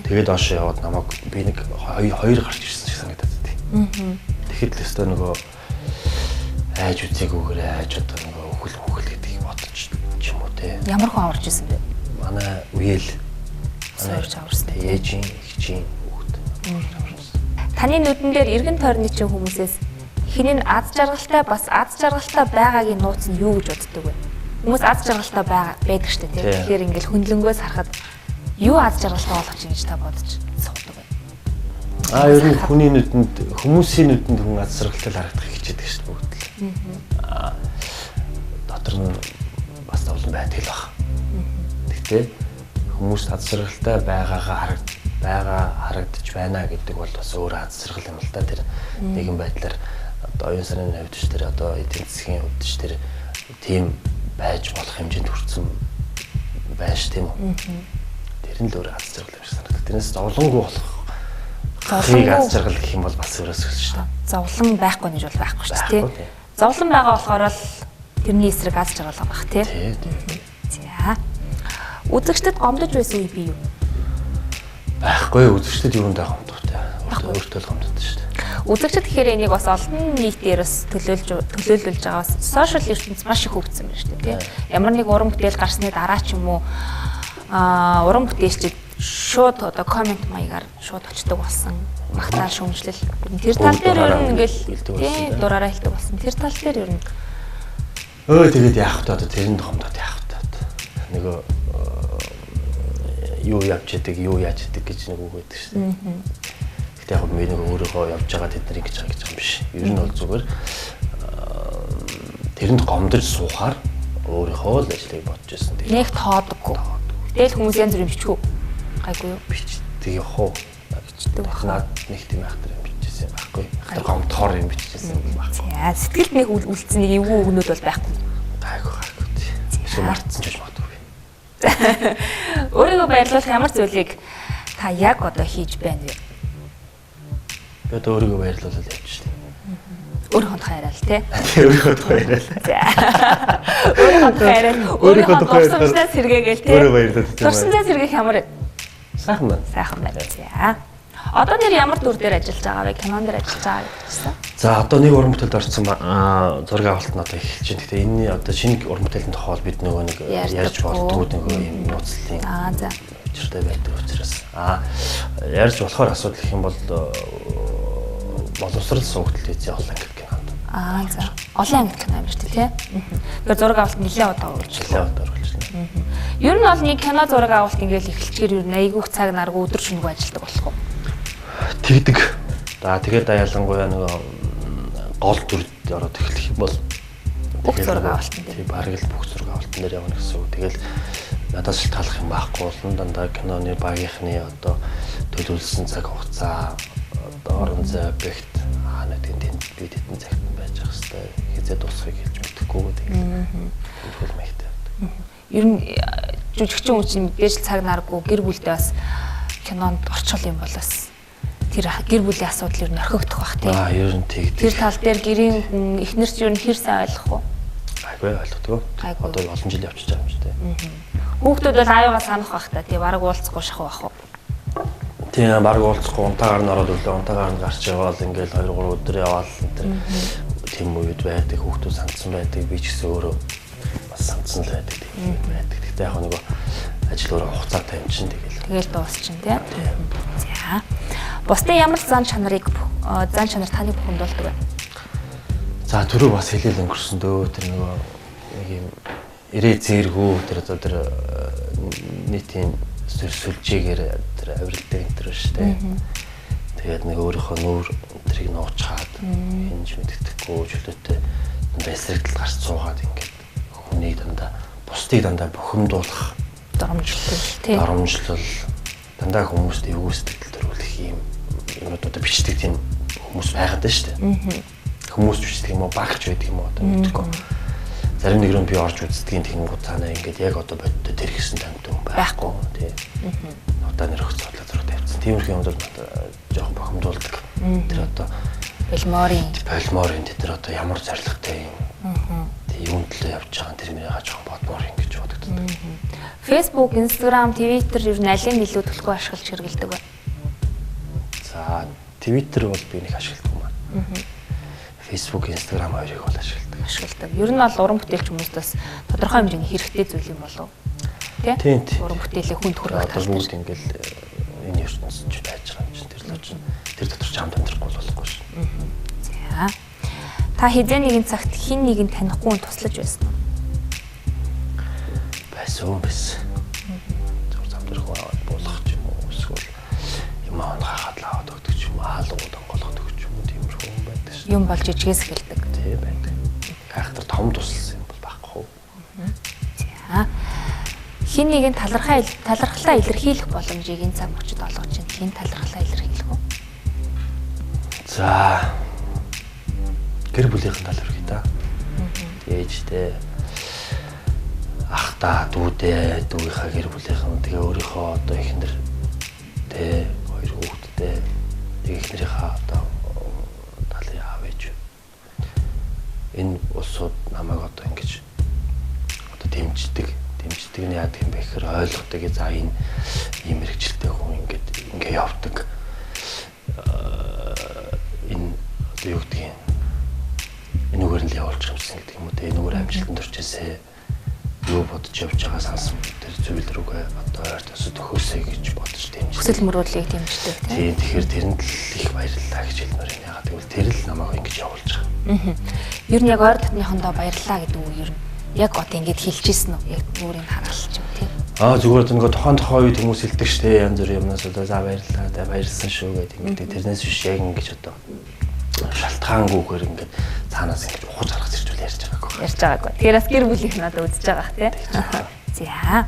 Тэгээд доошоо яваад намайг би нэг хоёр гарч ирсэн шиг санагдаад тий. Тэгэхээр л өстой нөгөө хайж үзээгүйгээр хайж одоо нэг өхөл гэдгийг бодож ч юм уу те.
Ямар хүн аварч исэн бэ?
Манай үеэл
Сурж аварсан.
ээжийн, эгчийн хүүхд.
Таны нүдэн дээр эргэн тойрны чинь хүмүүсээс хинэн аз жаргалтай бас аз жаргалтай байгаагийн нууц нь юу гэж боддог вэ? Хүмүүс аз жаргалтай байдаг шүү дээ. Тэгэхээр ингээл хөндлөнгөөс харахад юу аз жаргалтай болгож ингэж та бодож суудаг вэ?
Ер нь хүний нүдэнд хүмүүсийн нүдэнд хүн аз жаргалтай харагдах хичээдэг шүү дээ бүгд л. Дотор нь бас зовлон байдаг л баг. Гэхдээ хүмүүс аз жаргалтай байгаагаа харагдаж байна гэдэг бол бас өөр аз жаргал юм л да. Тэр нэгэн байдлаар одоо оюун санааны хөвдөч тэр одоо эдийн засгийн хөвдөч тэр тийм байж болох хэмжээнд хүрсэн байна ш тийм үү. Тэр нь л өөр аз жаргал юм шиг санагдав. Тэрнээс зовлонгүй болох. Зовлонгүй аз жаргал гэх юм бол бас өөрөөс хөл ш та.
Зовлон байхгүй гэж бол байхгүй ш тий. Зовлон байгаа болохоор л тэрний эсрэг аз жаргал байгаа тий. За. Үзэгчдэд гомдож байсан үе бий юу?
Байхгүй үзэгчдэд юунд гомдохтой. Өөртөө л гомддог шүү дээ.
Үзэгчд гэхээр энийг бас олон нийтээрс төлөөлүүлж байгаа бас сошиал ертөнц маш их хөгжсөн байна шүү дээ тий. Ямар нэг уран бүтээл гарсны дараа ч юм уу уран бүтээлчид шууд одоо комент маягаар шууд очдог болсон. Магтаал шүүмжлэл. Тэр тал дээр ер нь ингээл тий дураараа хэлдэг болсон. Тэр тал дээр ер нь
тэгээд яах вэ одоо тэрэнд гомдоод яах вэ? Нөгөө юу явж идэг, юу яаж идэг гэж нэг үг байдаг шүү дээ. Гэтэ яг би нэг өөрөөгөө явж байгаа тэд нарыг гэж байгаа юм биш. Ер нь бол зүгээр тэрэнд гомдож суухаар өөрийнхөө л ажлыг бодож байсан.
Нэг тоодоггүй. Тэгэл хүмүүс янз бүр юм бичгүү. Гайгүй юу?
Бичдэг явах уу? Бичдэг байх. Наад нэг тийм ахтар юм бичсэн юм байхгүй. Ахтар гомдохоор юм бичсэн юм байхгүй.
За сэтгэлд нэг үлдсэн нэг эвгүй өгнүүд бол байхгүй.
Гайгүй. Эсвэл мартсан ч магадгүй.
Өөрийгөө баярлуулах ямар зүйлийг та яг одоо хийж байна вэ?
Би одоо өөрийгөө баярлуулаад явж шүү дээ.
Өөрийнхөө хайрал тий.
Өөрийнхөө баярлал.
Өөрийнхөө дурсамжтай сэргээгээл тий.
Өөрөө баярлаад байна.
Дурсамжтай сэргээх ямар вэ?
Сайхан байна.
Сайхан байна. За. Одоо нэр ямар дүр дээр ажиллаж байгаа вэ? Кинон дээр ажиллаж байгаа гэсэн.
За одоо нэг уран бүтээлд орсон зураг авалт нь одоо эхэлж байна. Гэхдээ энэний одоо шинэ уран бүтээлийн тухай бид нөгөө нэг ярьж болдгоо нөгөө юм нууцлалын
за
учиртай байдаг учраас ярьж болохоор асуудал их юм бол боловсрал суугдал хийх олон ангит кинонд.
За олон ангит кино юм шүү дээ тий. Тэгэхээр зураг авалт нэлээд удаа
үргэлжлэн.
Ер нь бол нэг кино зураг авалт ингээл эхэлчихээр ер нь айгүйх цаг наргүй өдөр шөнөгүй ажилладаг болох уу?
Тэгдэг. Тэгээд ялангуяа нөгөө гол дүрд ороод эхлэх юм бол
бүх зураг авалтан
дээр бараг л бүх зураг авалтан дээр явна гэсэн үг. Тэгэл надаас л талах юм байхгүй бол дандаа киноны багийнхны одоо төлөвлөсөн цаг хугацаа одоо орон зай объект нэг тийм бид хэдэн цагт байж ах хэвээр хязгаар дуусахыг хэлж мэдэхгүй тэгээд хөл мэхтэй.
Ер нь жүжигчин хүн чинь мэдээж цаг наргүй гэр бүлдээ бас кинонд орчвол юм бол бас тэр гэр бүлийн асуудал ер нь орхигдох бах тийм.
Ер нь тэгдэг.
Тэр тал дээр гэрийн хүн эхнэр ч ер нь хэр сайн ойлгох вэ?
Айгүй ойлгодог. Одоо олон жил явчихж байгаа юм шүү дээ.
Хүүхдүүд бол аюугаа санах бах та тийм бараг уулзахгүй шахах бах уу?
Тийм бараг уулзахгүй унтаагаар нь ороод өглөө унтаагаар нь гарч яваал ингээл 2-3 өдөр яваал тэр тийм үед байдаг хүүхдүүд сандсан байдаг би ч гэсэн өөрөө бас сандсан л байдаг тийм байдаг. Гэхдээ яг нөгөө ажил өөрөө хугацаатай юм чинь
тэгэл дуусчин тийм. За. Бусдын ямар зан чанарыг зан чанар таны бүхэнд болдог вэ?
За түрүү бас хэлээл өнгөрсөн дөө тэр нөгөө нэг юм ирээ зэргүү тэр нийтийн сүлжээгээр тэр авиралтай энэ төр шүү дээ. Тэгээд нэг өөрийнхөө нүүр тэрийг нуучаад хинж мэддэхгүй чөлөөтэй байсрагдал гарч суугаад ингээд хүнийг дандаа бусдыг дандаа бухимдуулах дарамжлал дандаа хүмүүст эвгүй сэтгэл төрүүлэх юм юмнуудаа бичдэг тийм хүмүүс байгаад байна шүү дээ. Хүмүүс бичдэг юм уу багч байдаг юм уу одоо мэдгүй. Зарим нэг рүү би орж үздэг тийм гуцаанаа ингээд яг одоо бодтой тэр ихсэн тамд юм байхгүй тий. Одоо нэр өгцөөлө зураг тавьсан. Тиймэрхүү юмд жоохон бохомдуулдаг. Тэр одоо полиморын тэр одоо ямар зорилготой юм. Тэг юунд л явж байгаа тэр нэрээ жоохон бодмоор ингэж бодогддог.
Facebook, Instagram, Twitter ер нь алийг илүү төлхөө ашиглаж хэрэгэлдэг бай.
За Twitter бол би нэг ашигладаг юм байна. Facebook, Instagram хоёрыг бол
ашигладаг. Ер нь бол уран бүтээлч хүмүүст бас тодорхой хэмжээний хэрэгтэй зүйл юм болов.
Тийм.
Уран бүтээлээ хүнд хүргэх
талтай. Бүгд ингээл энэ ертөнцид байж байгаа юм чинь тэр л чинь тэр дотор ч хамт амьдрахгүй болохгүй шүү.
За. Та хэзээ нэгэн цагт хин нэгэнд танихгүй туслаж байсан уу?
Байсан. Зөв замдрах болох ч юм уу эсвэл юм хахад лаваад өгдөг ч юм уу хаалгууд онголгоод өгч юм уу тиймэрхүү юм байдаг шүү.
Юм болж ижгээс эхэлдэг.
Тийм байдаг. Хайхтар том тусласан юм бол байхгүй.
За. Хин нэгэн талархлаа илэрхийлэх боломжийг энэ цаг мөчид олгож байна. Хин талархлаа илэрхийлэх үү?
За. Гэр бүлийнхэн тал өргөе та. Ээжтэй ахта дүүдээ дүүгийнхаа гэр бүлийнхэн тэгээ өөрийнхөө одоо эхнэр тэ хоёр хүүхэдтэй тэгээ эхнэрийнхээ одоо талын аав ээж энэ улсууд намайг одоо ингэж одоо дэмждэг нь яадаг юм бэ гэхээр ойлгодог за энэ ийм мэрэгчлээ хүн ингээ явдаг энэ одоо юу гэдгийг энэ үгээр нь явуулж юмсан гэдэг юм уу те энэ үгээр амжилтанд орчихсээ юу бодож явж байгаа сансан тэр зүйл рүүгээ одоо ойр тосод өгөөсэй гэж бодож дэмждэг.
Хүсэл мөрөөдлийг дэмждэг
тийм. Тэгэхээр тэрэнд л их баярлалаа гэж хэлмээр юм яагаад гэвэл тэр л намайг ингэж явуулж байгаа.
Ер нь яг ойр дотныхондоо баярлалаа гэдэг үг ер нь яг одоо ингэж хэлчихсэн үү? Яг өөрийг харуулж юм тийм.
Зүгээр нэг тухайн үед хүмүүс хэлдэг шүү дээ янз бүрийн юмнаас одоо за баярлалаа та баярлсан шүү гэдэг ингэдэг тэрнээс биш яг ингэж одоо шалтгаангүйгээр ингээд цаанаас ингэж ухаж гаргаж иржүүл ярьж байгаагүй.
Тэгэхээр бас гэр бүлийнх нь одоо үзэж байгаа тийм. За.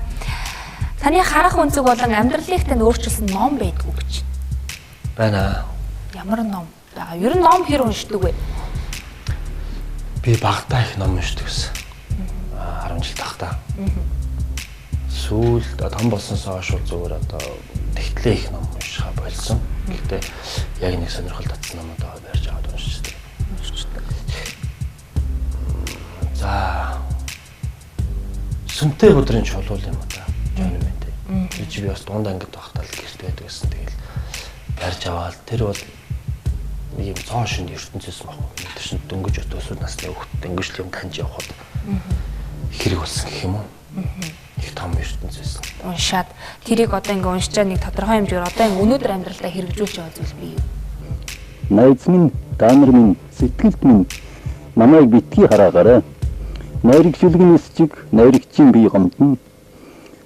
Таны харах өнцөг болон амьдралыг тань өөрчилсөн ном байдгүй гэж.
Байна.
Ямар ном байгаа? Ер нь ном хэр уншдаг вэ?
Би багтаа их ном уншдаг гэсэн. 10 жил тахтаа. Сүүлд том болсноос хойш зүгээр одоо тэгтлээ их ном уншихаа болсон. Гэхдээ яг нэг сонирхол татсан номод барьж аваад уншчихдаг. За. Сүнтэй өдрийн чулуул юм да. Жон юм дээ. Би бас дундаа ингэж багтаал гэрт байдаг гэсэн. Тэгэл барьж аваад тэр бол нэг юм цоо шинэ ертөнцөөс мах. Тэр чинь дөнгөж өтөөсөө насны хөвгт ингэж л юм таньж явхад хэрэг болсон гэх юм уу? Их том ертөнцөөс.
Уншаад тэрийг одоо ингэ уншчаа нэг тодорхой хэмжээгээр одоо ингэ өнөөдөр амьдралдаа хэрэгжүүлж байгаа зүйл бий юу?
Найз минь, та нар минь, сэтгэлд минь намайг битгий хараагаарай. Найрагшилгэн эсчиг, найрагчийн бие гомдно.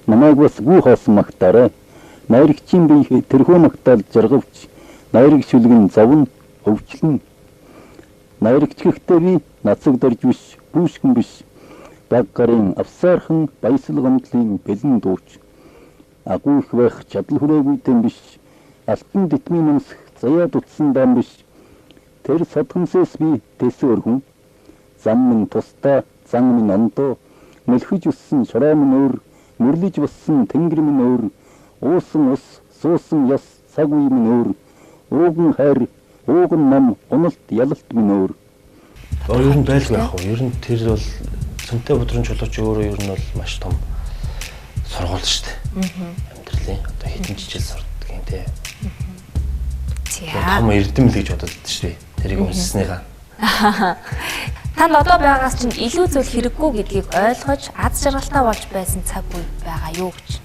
Намайг бас бүү хоосон магтаарай. Найрагчийн бие тэрхүү магтаал жаргавч, найрагшилгэн завн өвчлөн. Найрагч гэхдээ би нацагдорж биш, бүүшгэн биш. Баг гарын авсаархан баясал гомдлын бэлэн дууч. Агуу их байх чадал хүрээгүй биш. Алтан дитмийн өмсөх заяад утсан дан биш. Тэр садхамсээс би тэсвэр хүн. Зам минь тусдаа, зан минь ондоо. Мөлхөж өссөн шороо минь өөр, мөрлөж боссон тэнгэр минь өөр. Уусан ус, суусан яс, цаг үе минь өөр. Ууган хайр, ууган нам, уналт ялалт минь өөр.
Ер нь байлгүй яах вэ? Ер нь тэр бол Сүнтэй өдрийн чулууч өөрөө ер нь бол маш том сургууль шүү дээ. Амьдралын одоо хэдэн жил сурдаг юм те. Том эрдэм л гэж бодод шүү дээ. Тэрийг уншсныгаа.
Танд одоо байгаас чинь илүү зүйл хэрэггүй гэдгийг ойлгож аз жаргалтай болж байсан цаг үе байгаа юу гэж.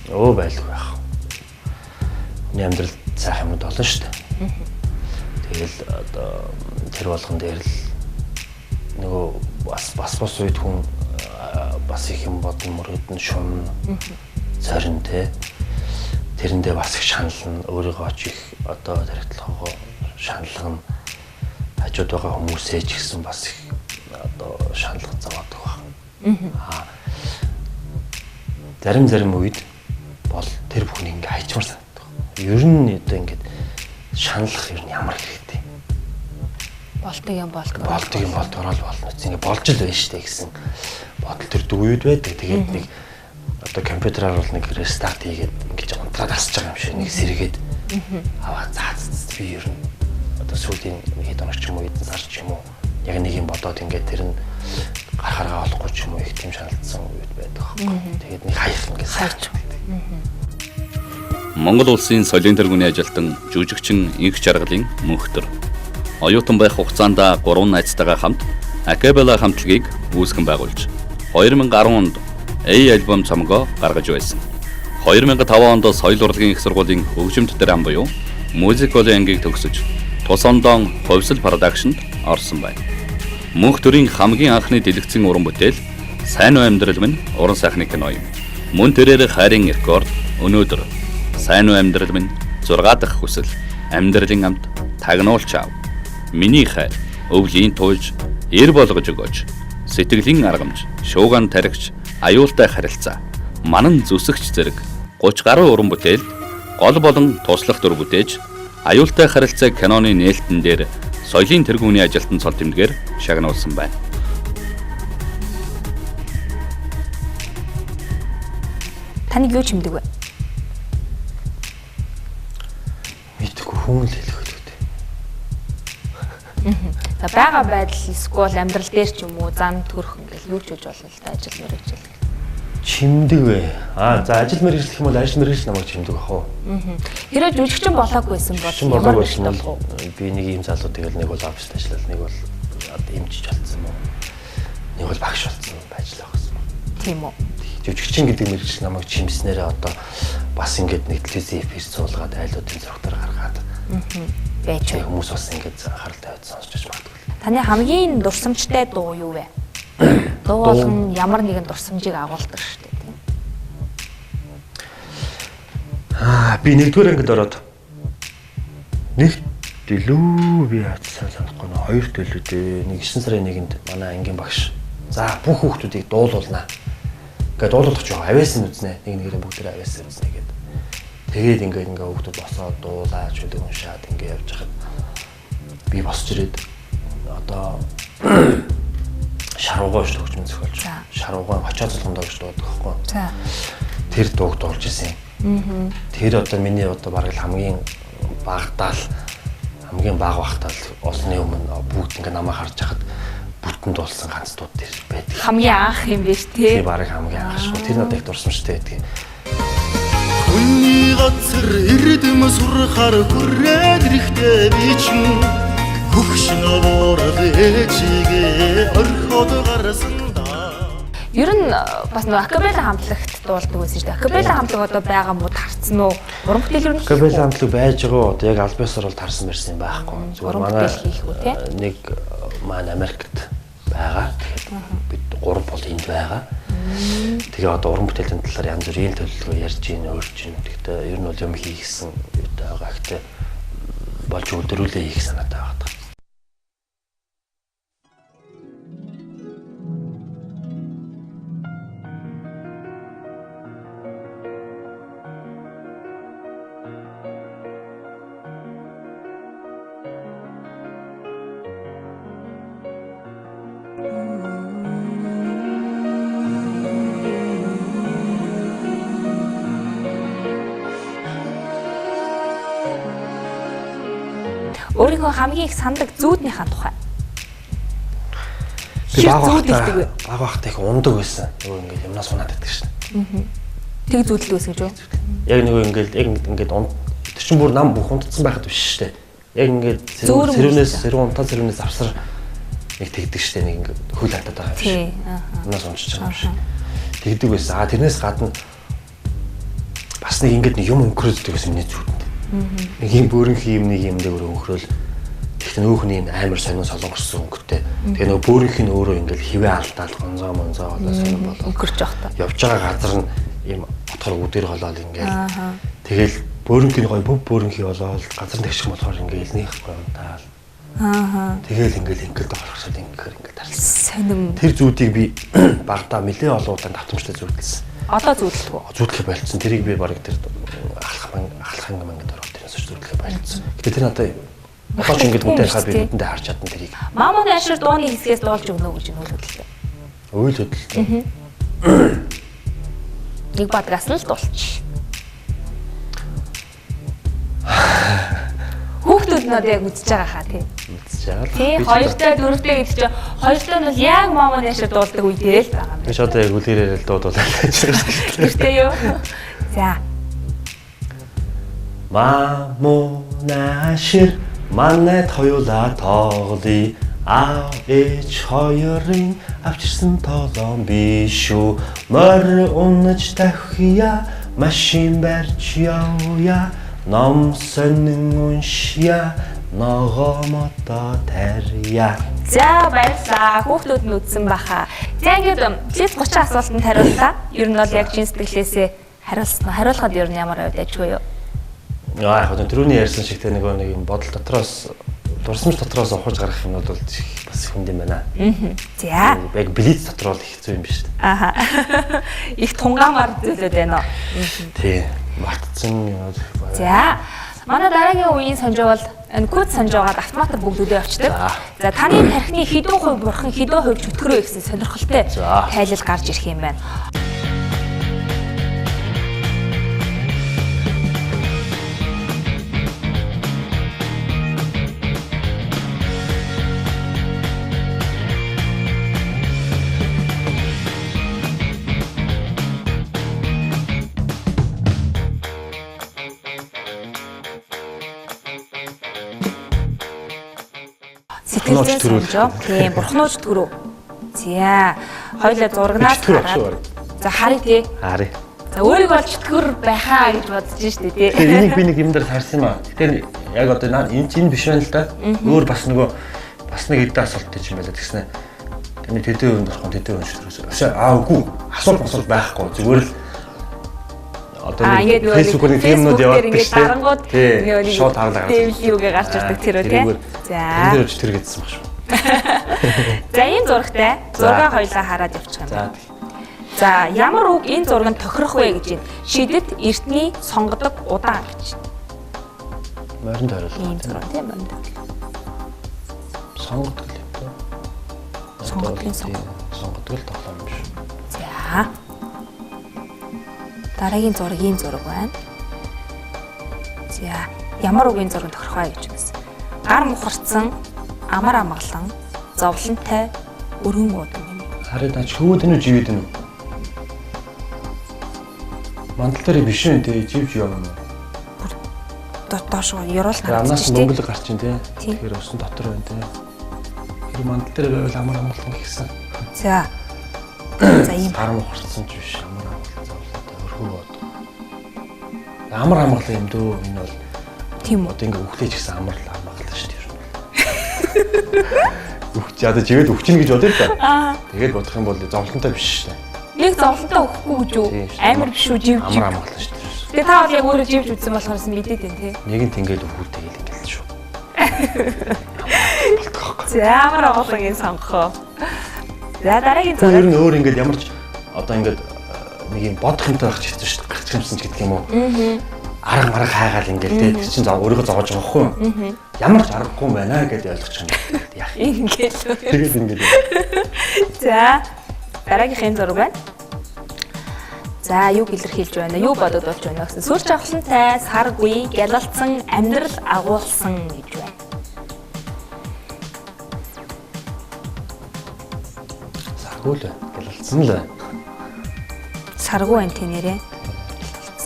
Байлгүй яах. Миний амьдрал сайхан юмуд олон шүү дээ. Тэгэл одоо тэр болгон дээр л нөгөө бас үед хүн бас их юм бодно мөрөдөн шунна царин те тэрэндээ бас их шанална өөрийгөө ч их одоо тархитлахоо шаналгана хажууд байгаа хүмүүсээ ч гэсэн бас их одоо шаналгах заваадаг байна. Зарим үед бол тэр бүхнийг ингээ хайчмар санагдав. Ер нь одоо ингээд шаналах ер нь ямар хэрэгтэй.
Болдог юм болдог
орол болно. Ингээ болж л байна штэ гэсэн бодол төрдөг үед байдаг. Тэгээд нэг одоо компьютераар бол нэг рестарт хийгээд ингэж унтраад асч байгаа юм шиг нэг сэргээд аваа цаацсан би ер нь одоо сүүлийн хэд оног ч юм уу эдэн сар ч юм уу яг нэг юм бодоод ингээд тэр нь гарахаараа олохгүй ч юм уу их тийм шаналдсан үед байдаг байхгүй. Тэгээд нэг хаях ингээд сарч байдаг.
Монгол улсын соёлын тэргүүний ажилтан жүжигчин Инх Жаргалын мөнхтөр Оюутан байх хугацаанд 3 найзтайгаа хамт акапелла хамтлагийг үүсгэн байгуулж 2010 онд A альбом цомгоо гаргаж байсан. 2005 онд соёл урлагийн их сургуулийн хөгжимт драм буюу музик коллежийг ангийг төгсөж тус ондон хувьсэл продакшнд орсон байна. Мөнх төрийн хамгийн анхны дэлгэцийн уран бүтээл Сайн уу амьдрал минь уран сайхны кино юм. Мөн тэрээр хайрын рекорд өнөөдөр Сайн уу амьдрал минь 6 дахь хүсэл амьдралын амт тагнуулч аав. Миний хайр өвлийн туйж эр болгож өгөөч. Сэтгэлийн аргамж шууган таригч аюултай харилцаа манан зүсэгч зэрэг 30 гаруй уран бүтээл гол болон туслах дүр бүтээж аюултай харилцаа киноны нээлтэн дээр соёлын тэргүүний ажилтан цол тэмдгээр шагнуулсан байна.
Таныг юу чимдэг вэ?
Мэдгүй хүн л хэлэх үү.
За байгаа байдал эсвэл амьдрал дээр ч юм уу зам төрөх ингээл юу ч үж болно л да ажил мэргэжил.
Чимдэг вэ? За ажил мэргэжлэх юм бол ажил мэргэжл намайг чимдэг ах уу.
Хэрэв жүжигчин болоогүй байсан бол ямар байсан бэ?
Би нэг ийм залуу тэгэл нэг бол оффист ажиллал, нэг бол эмчж болсон юм уу? Нэг бол багш болсон ажиллах гэсэн.
Тийм үү.
Жүжигчин гэдэг мэргэжил намайг чимснээрээ одоо бас ингээд нэг телевизийн эфир суулгаад айлуудын зургатаар гаргаад
байж
байгаа хүмүүс бас ингээд анхаарал тавьж сонсч магадгүй.
Таны хамгийн дурсамжтай дуу юу вэ? Дуу болгон ямар нэгэн дурсамжийг агуулдаг шүү дээ тийм.
Би нэгдүгээр ангид ороод нэг дэлүү би яатсан санахгүй нөө хоёр дэлүү дээ. 9 сарын 1-нд манай ангийн багш за бүх хүүхдүүдийг дуулуулнаа. Ингээд дуулуулах жоо авьяасан үзнэ. Нэг нэгээрээ бүгдээ авьяасан үзнэ гэдэг. Тэгээд ингээд хүүхдүүд босоод дуулаач үлэг уншаад ингээд явж хахад би босч ирээд одоо шаруугаа шүү хөгжмөн зохиолч. Шаруугаа очоод цолгондоо гэж дуудаг байхгүй.
За.
Тэр дууг дуулж ирсэн юм. Тэр одоо миний одоо бараг хамгийн багтаал хамгийн баг багтаал олсны өмнө бүгд ингээд намайг харж хахад бүтэн дуулсан ганц дууд тэр байдаг.
Хамгийн анх юм биш тий.
Тэр бараг хамгийн анх шүү. Тэр надад их дурсамжтай байдаг.
Хүний газар эрдэм сурахаар хүрээд ирэхдээ би ч хөгшин аваад ээжигээ орхоод гарсан да.
Ер нь бас нөгөө акапелла хамтлагт дуулдаг байсан шүү дээ. Акапелла хамтлаг одоо байгаа мó тарцсан уу? Уран бүтээл ер нь
акапелла хамтлаг байж байгаа одоо яг албасаар бол тарсан байсан юм байхгүй. Зүгээр манай нэг маань Америкт байгаа. Тэгэхээр бид 3 бол энд байгаа. Тэгээ одоо уран бүтээлийн талаар янз бүрийн төлөвлөгөө ярьж ийн өөрч ийн. Гэхдээ ер нь бол юм хийгсэн байгаа. Гэхдээ болж өдрүүлээ хийх санаатай байгаа.
өөрийнхөө хамгийн их сандаг зүүднийхаа тухай.
Би баг багтаа их ундаг байсан. Нөгөө ингээд юмнаас унаад байдаг шин.
Тэг зүүдэлт байсан гэж үү?
Яг нөгөө ингээд тэр чинь бүр нам бүх унтцсан байхад биш шүү дээ. Яг ингээд сэрүүнээс авсар нэг тэгдэг шүү дээ. Нэг ингээд хөл хатаад байгаа юм шиг. Юмнаас унчиж байгаа юм шиг. Тэгдэг байсан. Тэрнээс гадна бас нэг ингээд юм өнгөрөөддөг байсан миний зүүдэнд. Нэг юм бөөрөнхий юм нэг юм дээр өнгөрөөл. Тэгтээ нөөхний амар сонин солонгорсон өнгөтэй. Тэгээ нөгөө бөөрөнхий нь өөрөө ингээд хивээ алдаал гонзоо болоо сонин болоо
өнгөрч явах та.
Явж байгаа газар нь юм отхор үдээр холоод ингээд. Тэгэл бөөрөнхий гоё бүх бөөрөнхий болоод газар тэгших болохоор ингээд нэх гонтаал. Тэгэл ингээд болохсод ингээд тарсан.
Сонин.
Тэр зүүдийг би багтаа нэлээ олон удаа давтамжтай зүүдэлсэн.
Одоо зүүдэлдэг үү?
Зүүдлэхэ болцсон. Тэрийг би барыг тэр ахлах ангамд ороод тэрээс зүүдлэхэ болцсон. Гэтэ тэр надад одоо ч ингээд үдээр хаа би үдэндээ харж чадсан тэрийг.
Маамын ашир дууны хэсгээс дуулж өгнө гэж нүүлэлтэй.
Үйл хөдлөлтэй.
Нэг бадгаас л дуулчих. Хүүхдүүд надад яг үзэж байгаа хаа тий.
Үзэж байгаа.
Тий, 2-тай 4-тэй гэдэг чинь 2-тай нь бол яг маамын ашир дуулдаг үедээ л байгаа юм.
Би ч одоо яг үлгэрээр л дуудуулаад байж байгаа.
Тэртэй юу? За.
Маамын ашир Манайд хоёулаа тоглоё. Аав ээж хоёрын авчирсан тоглоом биш үү. Морь унаж дахия, машин барьж явъя. Ном сонин уншия, ногоомото тарья.
За баярлалаа. Хүүхдүүд нь үтсэн баха. За ингээд плиз 30 асуултанд хариуллаа. Ер нь бол яг чин сэтгэлээсээ хариулахад ер нь ямар байдаггүй юу?
Яа яг түрүүний ярьсан шиг нэг юм бодол дотроос дурсамж дотроос ухаж гарах юм бол бас хүнд юм байна.
За.
Яг блиц дотроо л хэцүү юм биш үү?
Аха. Их тунгаамар зүйлүүд байна уу?
Тий. Мартсан юм.
За. Манай дараагийн үеийн санжаа бол энэ код санжаагаад автомат бүгдүүдээ авчдаг. За таны тархины хэдэн хувь бурхан хэдэн хувь чөтгөрөө гэсэн сонирхолтой тайлал гарч ирэх юм байна. Сэтгэлзэн санжаа. Тийм, бурхнууч төрөө. За, хоёлаа зурагнаас хараад. За, харъя тий.
Харъя.
За, өөрийгөө бол чөтгөр байхаа гэж бодож штэ тий.
Тэгээ энийг би нэг юм дээр харсан юм аа. Тэгэхээр яг одоо энэ биш байна л да. Өөр бас нэг хэдэн асуулт тийм байлаа тэгснэ. Таны тэдэн өрөнд болох тэдэн өрөнд чөтгөрөөс. Үгүй. Асуулт байхгүй. Зүгээр л одоо нэг Facebook-ийн темнүүд яваад биш тий. Ингээд шууд харлаа.
Тийм юугээ гарч ирдэг тэр үү тий. За.
Энэ дээр чөтгөр гэдсэн баг шүү.
За, энэ зурагтай. Зургаа хоёлаа хараад явчих юм байна. За, ямар үг энэ зурганд тохирох вэ гэж байна. Шидэт эртний сонгодог удаан гэж.
Моринд хариулт.
Тийм зураг тийм моринд.
Сонгодог л юм. Сонгодог л тоглоом юм шүү.
За. Дараагийн зураг ийм зураг байна. За, ямар үгийн зурганд тохирох вэ гэж байна. Гар мухарцсан, амар амгалан, зовлонтой, өргөн уудан юм.
Харин ач хөвөд нь живэд нь. Мандал дээр биш үү те живж явна.
Доош ёроол
харагдаж байна. Анаас мөнгөлөг гарч ин те. Тэгэхээр усан дотор байна те. Тэр мандал дээр байвал амар амгалан гэсэн.
За. За ийм
гар мухарцсан ч биш амар амгалан зовлонтой өргөн уудан. Амар амгалан юм дөө энэ бол.
Тийм үү.
Одоо ингээ үхлээч гэсэн амар л амгалан шүү дээ. Үхч яа живэд үхчин гэж бодъё л да. Тэгээд бодох юм бол зовлонтой биш шүү дээ.
Нэг зовлонтой өгөхгүй гэж юу? Амар биш үү живж.
Амар амгалан шүү дээ.
Тэгээ та бол яг өөрөө живж үзсэн болохоос мэдээд байна тий.
Нэг нь тэгээд өхүүл тэгэл ингээл шүү.
За амар амгалан сонгохоо. За дараагийн
зураг. Тэр нь өөр ингээд ямар ч одоо ингээд нэг юм бодох юмтай байх ч хэвчээ шүү дээ. Гарч юмсан ч гэдэг юм уу. Арга марга хайгаал ингээл тий. Тэр чинь өөрийгөө зоогож байгаа хгүй юу? Ямар ч аргагүй юм байна гэдээ ойлгож байгаа юм. Яах юм.
Ингээл.
Тэгээд ингээд.
За дараагийнхын зураг байна. За юу илэрхийлж байна? Юу бодод болж байна гэсэн. Сүр жавхлантай, саргүй, гялалцсан, амьдрал агуулсан гэж байна.
Саргүй л гялалцсан л.
Саргүй байна тий нэрээ.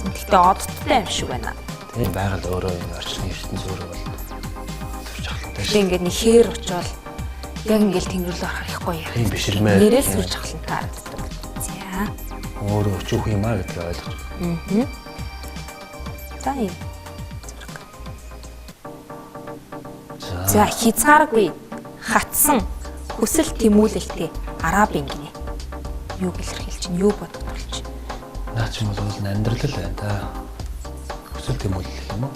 Гэхдээ оддтой юм шиг байна.
Тийм байгаль өөрөө орчны ертөнц өөрөө бол сүр жавхлантай.
Тэг ингээд нэг хээр очоод яг ингээд тэнгэр рүү орох их гоё.
Тийм биширмээ.
Нэрээс сүр жавхлантай харагддаг. За.
Өөрөө өчөөх юм аа гэдгийг ойлгож.
За юм. За хязгааргүй хатсан хүсэл тэмүүлэлтэй арабын гинэ. Юу илэрхийлж чинь юу бодож болж чинь.
Наа ч юм бол амьдрал л байна та. Хүсэл тэмүүлэл юм уу?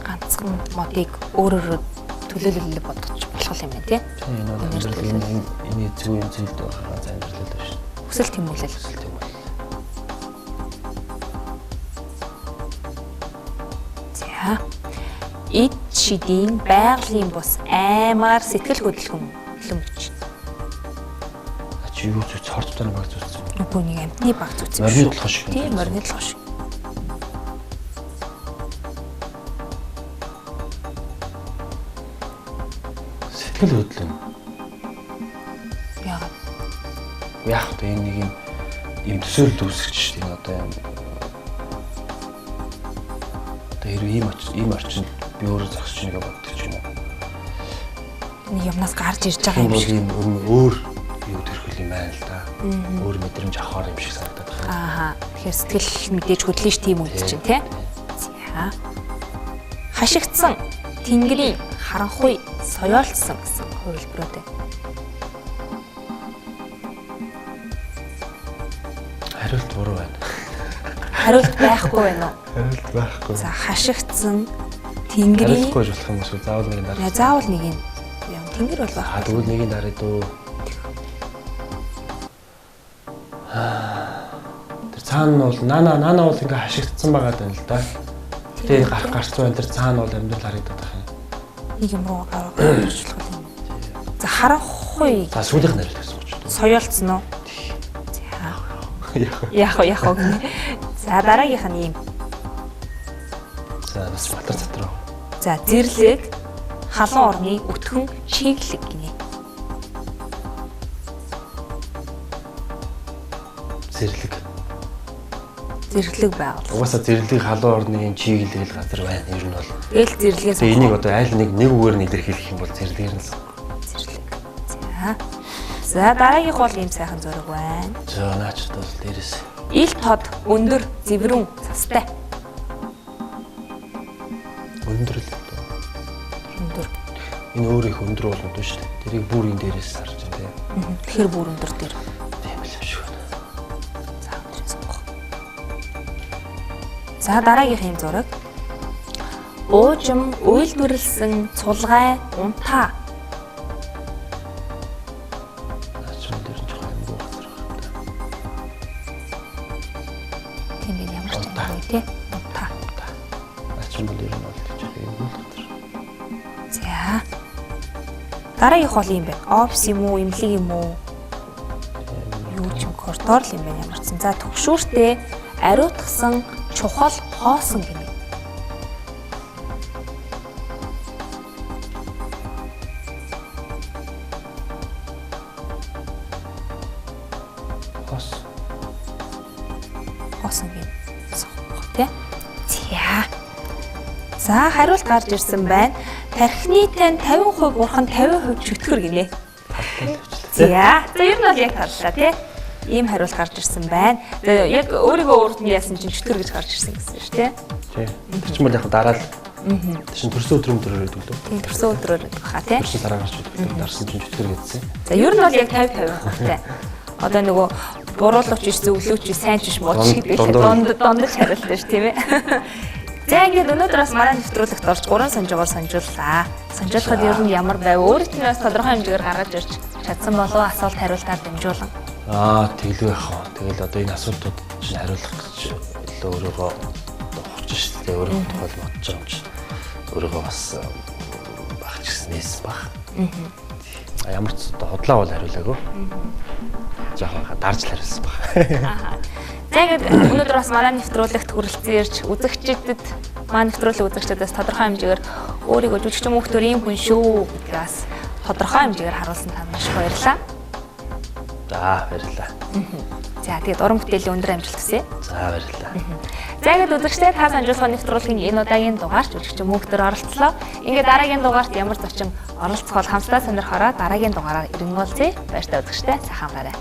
Ганцхан модыг өөрөөр төлөөлөл бодож болох юм байна тий.
Энэ бол амьдрал энэ зөв юм зүйл байгаа амьдрал л шүү.
Хүсэл тэмүүлэл. За. Эд шидийн байгалийн бус аймаар сэтгэл хөдлөхөн хүлэмж.
Чи юу ч цорцтой баг зүтсэн.
Үгүй нэг амтны баг зүтсэн.
Морины толгой шиг.
Тийм морины толгой шиг.
Сэтгэл хөдлөн.
Яагаад?
Яг одоо энэ нэг юм төсөөлөлд үүсгэж шүү дээ. Одоо Хэрвээ ийм орчинд би өөрөө зогсож байгаа бодчих юм уу?
Нэг юмнаас гарч ирж байгаа юм
бол
шиг.
ийм өөр юу төрхөл юм байна л да. Өөр мэдрэмж авахар юм шиг санагдаад байна.
Ааха. Тэгэхээр сэтгэл мэдээж хөдлөн ш тийм үед чинь тий. За. Хашигдсан тэнгэрийн харанхуй соёолцсон гэсэн хувилбарууд.
Хариулт буруу байна.
Хариулт байхгүй байна уу?
Хариулт байхгүй.
За хашигдсан тэнгэрийн
хариултгүй болох юм уу? Заавал нэг дараа.
Заавал нэг юм тэнгэр бол
Аа тэгвэл нэг дараа дөө. Тэр цаана бол нана бол ингээ хашигдсан байгаа даа л да. Тэгээ гарч байна. Тэр цаана бол амьдрал харагдаад байна.
Нэг юм руу гарчлах юм. За харанхуй.
За сүүлийнх нь хариулт гэсэн үг.
Соёолцсон уу? Яг гэнэ. За дараагийнх нь юм.
За бас батар цатраа.
За зэрлэг халуун орны өтгөн чиглэг гинэ. Зэрлэг байвал.
Угаасаа зэрлэг халуун орны чиглэл газар байна. Ер нь бол.
Тэгэл зэрлэгээс
энийг одоо аль нэг үгээр нь илэрхийлэх юм бол зэрлэгээр нь л.
Зэрлэг. За дараагийнх бол ийм сайхан зураг байна.
За наач бол дээрээс.
Ил тод өндөр зэврэн цастай.
Өндөр л.
Өндөр.
Энэ өөр их өндөр болно шүү дээ. Тэрийг бүр энэ дээрээс харж байна тийм.
Тэгэхээр бүр өндөр дээр.
Тийм л шүү.
За өндөр сонгох. За дараагийнх юм зураг. Уужим уйлдвэрлсэн цулгай унтаа. Тийм ямар ч юм бэ тий? Унтаа.
Ачаан бол ер нь бол гэж юм.
За. Дараагийнх бол юм байна. Офс юм уу, имлэг юм уу? Юу ч юм коридор л юм байна ямар ч. За төгшүүртэй ариутгсан чухал хоосон гэнэ. Хоосон гэнэ. Тэ? За хариулт гарч ирсэн байна. Тархины тань 50% бурхан 50% чөтгөр гинэ. За ер нь бол яг таллаа тий. Ийм хариулт гарч ирсэн байна. Яг өөрийгөө өөрт нь яасан чинь чөтгөр гэж гарч ирсэн гэсэн шүү дээ.
Тий. Тэр чинь бол яг дараа л. Тэр чинь төрсөн өдрөөр өгдөг лөө.
Тийм төрсөн өдрөөр өгдөг хаа тий.
Төрсөн дараа гарч өгдөг. Дарсан чинь чөтгөр гэдсэн.
За ер нь бол яг 50% хаатай. Одоо нөгөө буруулууч биш зөвлөөч биш сайн ч биш муу ч гэдэг дондож хариултаа ш тийм ээ. За ингээд өнөөдөр бас манай нэвтрүүлэгт орж 3 санжуугаар санжууллаа. Санжуулахад ер нь ямар байв? Өөрөөр нь бас тодорхой хэмжээгээр гаргаж ирж чадсан болов асуулт хариултаар дамжуулан.
Тэглгүй яах вэ? Тэгэл одоо энэ асуултууд чинь хариулах гэж өөрийгөө ухаж штэ өөрийнхөө тухай бодож байгаа юм чинь. Өөрийгөө бас багч гэснээс баг. Ямар ч хотлоо бол хариулаагүй. Жаахан дарж л хариулсан баг.
За ингээд өнөөдөр бас манай нэвтрүүлэгт хүрэлцэн ирж үзэгчдэд манай нэвтрүүлэг үзэгчдээс тодорхой хэмжээгээр өөрийгөө жүжигчин мөнхтөр ийм хүн шүү гэдгээс тодорхой хэмжээгээр харуулсан та маш баярлалаа.
За баярлалаа.
За тэгээд уран бүтээлийн өндөр амжилт хүсье.
За баярлалаа.
За ингээд үзэгчдээ та санжуулсан нэвтрүүлгийн энэ удаагийн дугаарч жүжигчин мөнхтөр оролцлоо. Ингээд дараагийн дугаарт ямар зочин оролцох бол хамтдаа сонирхороо дараагийн дугаараар иргэн уулзъя. Баяртай үзэгчдээ сайхан амраарай.